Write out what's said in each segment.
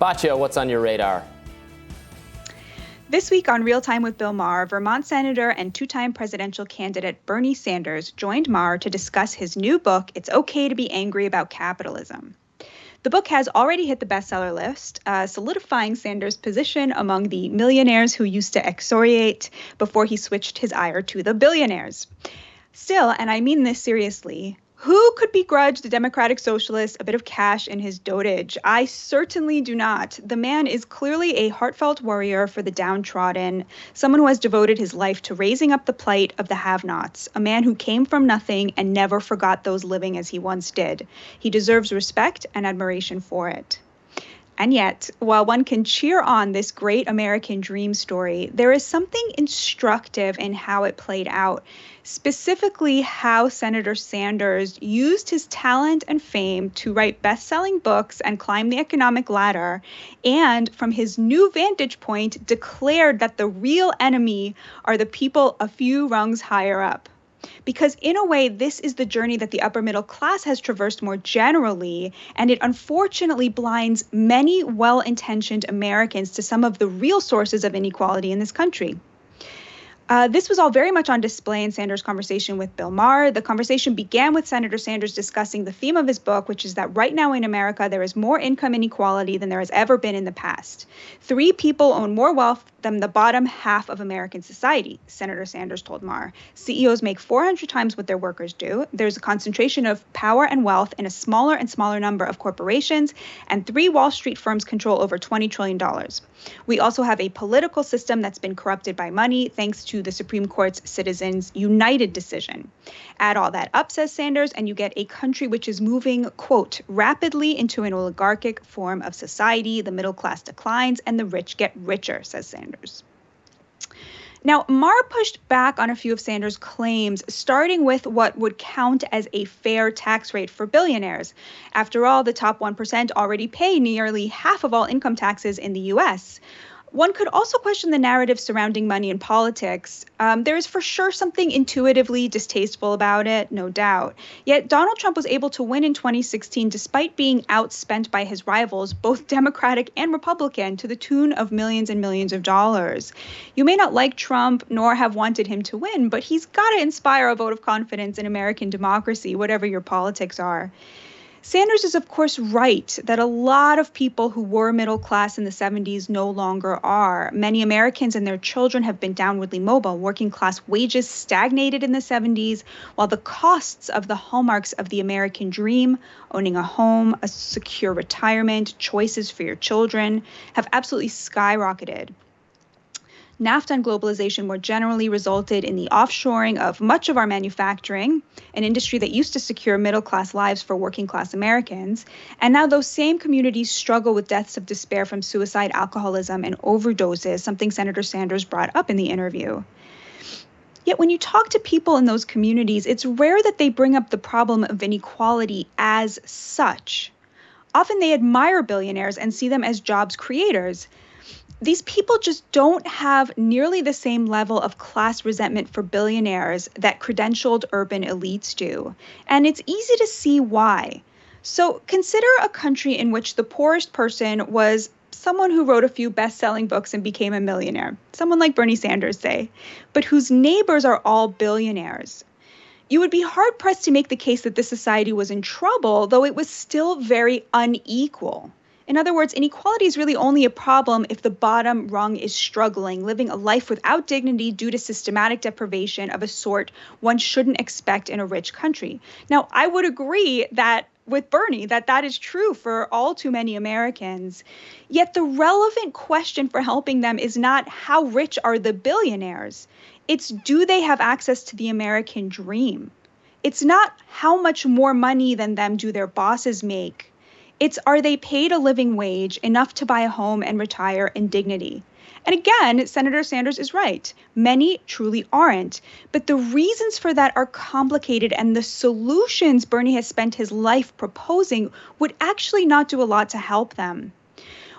Batya, what's on your radar? This week on Real Time with Bill Maher, Vermont Senator and two-time presidential candidate Bernie Sanders joined Maher to discuss his new book, It's Okay to Be Angry About Capitalism. The book has already hit the bestseller list, solidifying Sanders' position among the millionaires who used to excoriate before he switched his ire to the billionaires. Still, and I mean this seriously, who could begrudge the Democratic Socialist a bit of cash in his dotage? I certainly do not. The man is clearly a heartfelt warrior for the downtrodden, someone who has devoted his life to raising up the plight of the have-nots, a man who came from nothing and never forgot those living as he once did. He deserves respect and admiration for it. And yet, while one can cheer on this great American dream story, there is something instructive in how it played out, specifically how Senator Sanders used his talent and fame to write best-selling books and climb the economic ladder, and from his new vantage point, declared that the real enemy are the people a few rungs higher up. Because in a way, this is the journey that the upper middle class has traversed more generally, and it unfortunately blinds many well-intentioned Americans to some of the real sources of inequality in this country. This was all very much on display in Sanders' conversation with Bill Maher. The conversation began with Senator Sanders discussing the theme of his book, which is that right now in America, there is more income inequality than there has ever been in the past. 3 people own more wealth than the bottom half of American society, Senator Sanders told Maher. CEOs make 400 times what their workers do. There's a concentration of power and wealth in a smaller and smaller number of corporations, and 3 Wall Street firms control over $20 trillion. We also have a political system that's been corrupted by money, thanks to the Supreme Court's Citizens United decision. Add all that up, says Sanders, and you get a country which is moving, quote, rapidly into an oligarchic form of society. The middle class declines and the rich get richer, says Sanders. Now, Maher pushed back on a few of Sanders' claims, starting with what would count as a fair tax rate for billionaires. After all, the top 1% already pay nearly half of all income taxes in the U.S. One could also question the narrative surrounding money in politics. There is for sure something intuitively distasteful about it, no doubt. Yet Donald Trump was able to win in 2016 despite being outspent by his rivals, both Democratic and Republican, to the tune of millions and millions of dollars. You may not like Trump nor have wanted him to win, but he's got to inspire a vote of confidence in American democracy, whatever your politics are. Sanders is, of course, right that a lot of people who were middle class in the 70s no longer are. Many Americans and their children have been downwardly mobile. Working class wages stagnated in the 70s, while the costs of the hallmarks of the American dream, owning a home, a secure retirement, choices for your children, have absolutely skyrocketed. NAFTA and globalization more generally resulted in the offshoring of much of our manufacturing, an industry that used to secure middle-class lives for working-class Americans. And now those same communities struggle with deaths of despair from suicide, alcoholism, and overdoses, something Senator Sanders brought up in the interview. Yet when you talk to people in those communities, it's rare that they bring up the problem of inequality as such. Often they admire billionaires and see them as jobs creators. These people just don't have nearly the same level of class resentment for billionaires that credentialed urban elites do. And it's easy to see why. So consider a country in which the poorest person was someone who wrote a few best-selling books and became a millionaire, someone like Bernie Sanders, say, but whose neighbors are all billionaires. You would be hard-pressed to make the case that this society was in trouble, though it was still very unequal. In other words, inequality is really only a problem if the bottom rung is struggling, living a life without dignity due to systematic deprivation of a sort one shouldn't expect in a rich country. Now, I would agree that with Bernie, that is true for all too many Americans. Yet the relevant question for helping them is not how rich are the billionaires. It's do they have access to the American dream? It's not how much more money than them do their bosses make. It's are they paid a living wage enough to buy a home and retire in dignity? And again, Senator Sanders is right. Many truly aren't. But the reasons for that are complicated, and the solutions Bernie has spent his life proposing would actually not do a lot to help them.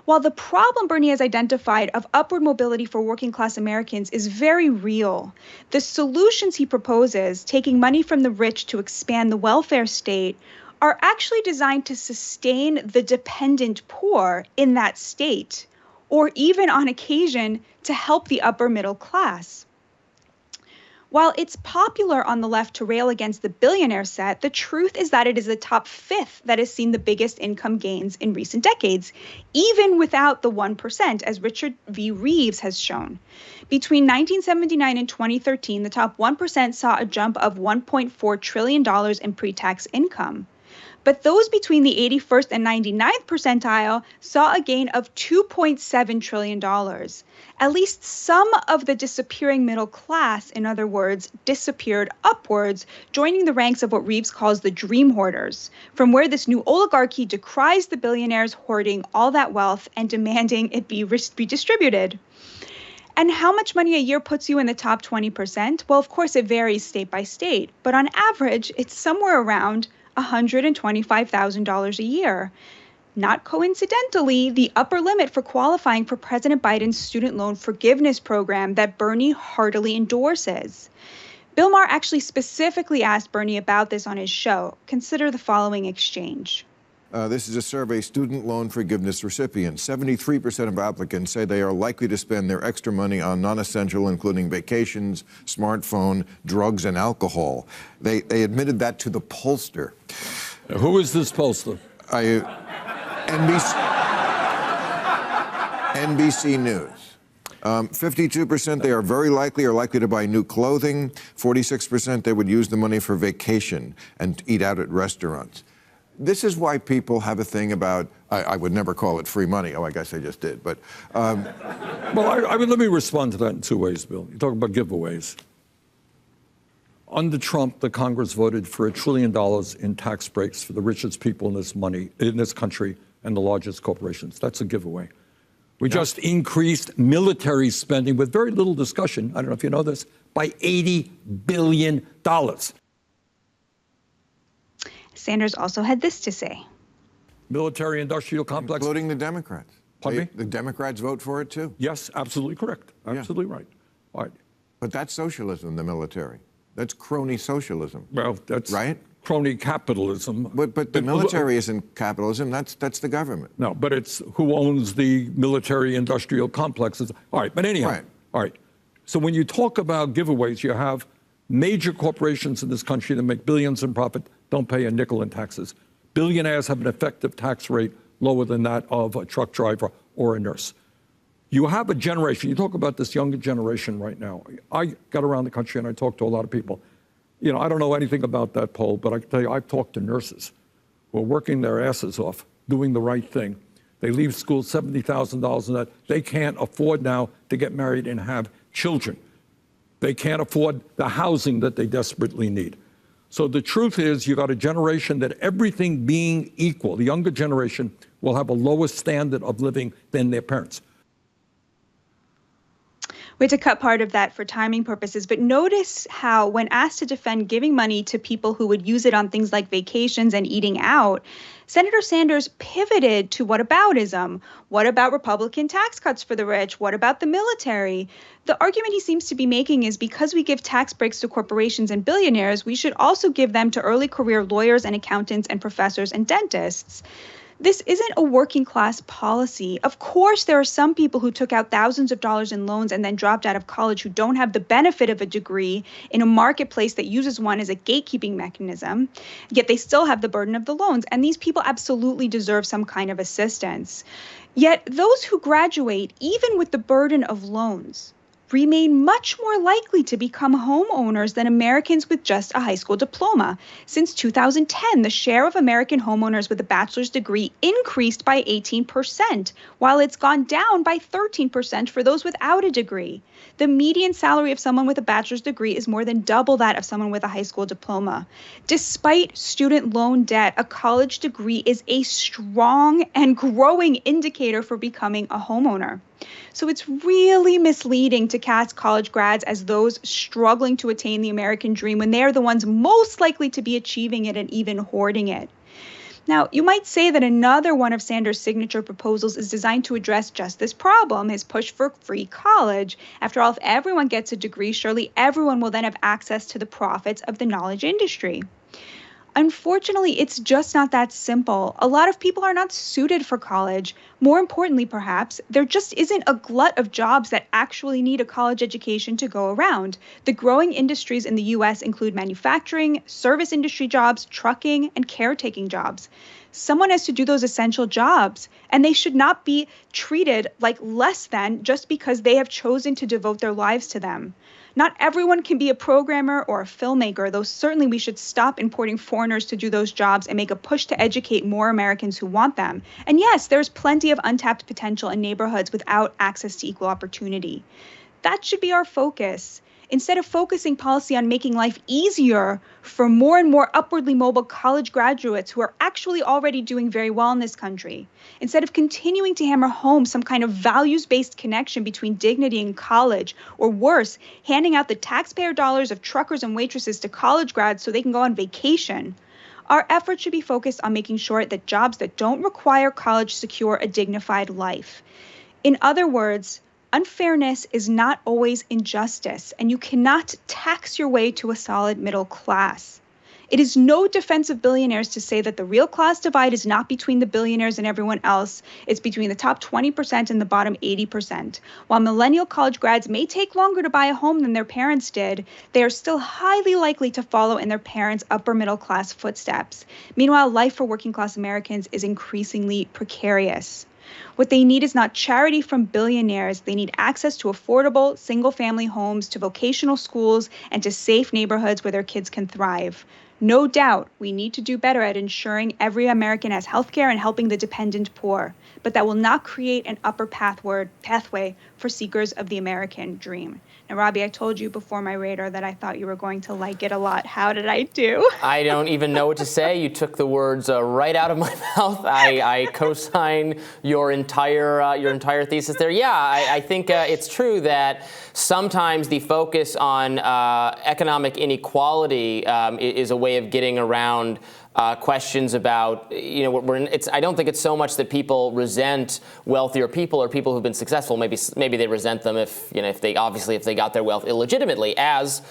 While the problem Bernie has identified of upward mobility for working class Americans is very real, the solutions he proposes, taking money from the rich to expand the welfare state, are actually designed to sustain the dependent poor in that state, or even on occasion to help the upper middle class. While it's popular on the left to rail against the billionaire set, the truth is that it is the top fifth that has seen the biggest income gains in recent decades, even without the 1%, as Richard V. Reeves has shown. Between 1979 and 2013, the top 1% saw a jump of $1.4 trillion in pre-tax income. But those between the 81st and 99th percentile saw a gain of $2.7 trillion. At least some of the disappearing middle class, in other words, disappeared upwards, joining the ranks of what Reeves calls the dream hoarders, from where this new oligarchy decries the billionaires hoarding all that wealth and demanding it be redistributed. And how much money a year puts you in the top 20%? Well, of course, it varies state by state, but on average, it's somewhere around $125,000 a year. Not coincidentally, the upper limit for qualifying for President Biden's student loan forgiveness program that Bernie heartily endorses. Bill Maher actually specifically asked Bernie about this on his show. Consider the following exchange. This is a survey student loan forgiveness recipients. 73% of applicants say they are likely to spend their extra money on non-essential, including vacations, smartphone, drugs, and alcohol. They admitted that to the pollster. Who is this pollster? NBC News. 52% they are very likely to buy new clothing. 46% they would use the money for vacation and eat out at restaurants. This is why people have a thing about, I would never call it free money. Oh, I guess I just did. But well, let me respond to that in two ways, Bill. You talk about giveaways. Under Trump, the Congress voted for $1 trillion in tax breaks for the richest people in this country and the largest corporations. That's a giveaway. We just increased military spending with very little discussion, I don't know if you know this, by $80 billion. Sanders also had this to say. Military-industrial complex. Including the Democrats. Pardon me? The Democrats vote for it, too. Yes, absolutely correct. Absolutely right. All right. But that's socialism, the military. That's crony socialism. Well, that's right? Crony capitalism. But the military isn't capitalism. That's the government. No, but it's who owns the military-industrial complexes. All right, but anyhow. Right. All right. So when you talk about giveaways, you have major corporations in this country that make billions in profit don't pay a nickel in taxes. Billionaires have an effective tax rate lower than that of a truck driver or a nurse. You have a generation, you talk about this younger generation right now. I got around the country and I talked to a lot of people. You know, I don't know anything about that poll, but I can tell you, I've talked to nurses who are working their asses off, doing the right thing. They leave school $70,000 in that. They can't afford now to get married and have children. They can't afford the housing that they desperately need. So the truth is, you got a generation that, everything being equal, the younger generation will have a lower standard of living than their parents. We had to cut part of that for timing purposes, but notice how when asked to defend giving money to people who would use it on things like vacations and eating out, Senator Sanders pivoted to whataboutism. What about Republican tax cuts for the rich? What about the military? The argument he seems to be making is because we give tax breaks to corporations and billionaires, we should also give them to early career lawyers and accountants and professors and dentists. This isn't a working class policy. Of course, there are some people who took out thousands of dollars in loans and then dropped out of college who don't have the benefit of a degree in a marketplace that uses one as a gatekeeping mechanism, yet they still have the burden of the loans. And these people absolutely deserve some kind of assistance. Yet those who graduate, even with the burden of loans, remain much more likely to become homeowners than Americans with just a high school diploma. Since 2010, the share of American homeowners with a bachelor's degree increased by 18%, while it's gone down by 13% for those without a degree. The median salary of someone with a bachelor's degree is more than double that of someone with a high school diploma. Despite student loan debt, a college degree is a strong and growing indicator for becoming a homeowner. So it's really misleading to cast college grads as those struggling to attain the American dream when they are the ones most likely to be achieving it and even hoarding it. Now, you might say that another one of Sanders' signature proposals is designed to address just this problem, his push for free college. After all, if everyone gets a degree, surely everyone will then have access to the profits of the knowledge industry. Unfortunately, it's just not that simple. A lot of people are not suited for college. More importantly, perhaps, there just isn't a glut of jobs that actually need a college education to go around. The growing industries in the US include manufacturing, service industry jobs, trucking, and caretaking jobs. Someone has to do those essential jobs, and they should not be treated like less than just because they have chosen to devote their lives to them. Not everyone can be a programmer or a filmmaker, though certainly we should stop importing foreigners to do those jobs and make a push to educate more Americans who want them. And yes, there's plenty of untapped potential in neighborhoods without access to equal opportunity. That should be our focus. Instead of focusing policy on making life easier for more and more upwardly mobile college graduates who are actually already doing very well in this country, instead of continuing to hammer home some kind of values-based connection between dignity and college, or worse, handing out the taxpayer dollars of truckers and waitresses to college grads so they can go on vacation, our efforts should be focused on making sure that jobs that don't require college secure a dignified life. In other words, unfairness is not always injustice, and you cannot tax your way to a solid middle class. It is no defense of billionaires to say that the real class divide is not between the billionaires and everyone else. It's between the top 20% and the bottom 80%. While millennial college grads may take longer to buy a home than their parents did, they are still highly likely to follow in their parents' upper middle class footsteps. Meanwhile, life for working class Americans is increasingly precarious. What they need is not charity from billionaires. They need access to affordable, single-family homes, to vocational schools, and to safe neighborhoods where their kids can thrive. No doubt, we need to do better at ensuring every American has health care and helping the dependent poor, but that will not create an upper pathway for seekers of the American dream. Now, Robbie, I told you before my radar that I thought you were going to like it a lot. How did I do? I don't even know what to say. You took the words right out of my mouth. I co-sign your entire thesis there. Yeah, I think it's true that sometimes the focus on economic inequality is a way of getting around questions about, I don't think it's so much that people resent wealthier people or people who've been successful. Maybe they resent them if they got their wealth illegitimately, as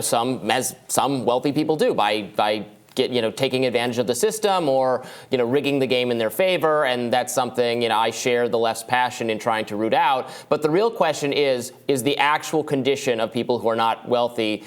some wealthy people do by taking advantage of the system or rigging the game in their favor, and that's something I share the left's passion in trying to root out. But the real question is the actual condition of people who are not wealthy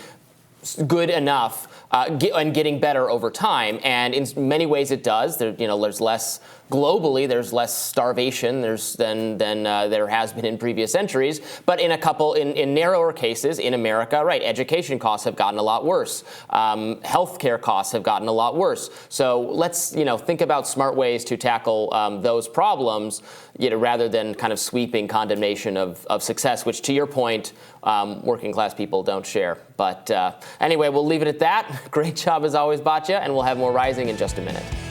good enough and getting better over time? And in many ways it does. There's less globally. There's less starvation than there has been in previous centuries. But in narrower cases in America, right, education costs have gotten a lot worse. Healthcare costs have gotten a lot worse. So let's think about smart ways to tackle those problems, rather than kind of sweeping condemnation of success, which, to your point, working class people don't share. But anyway, we'll leave it at that. Great job as always, Batya, and we'll have more Rising in just a minute.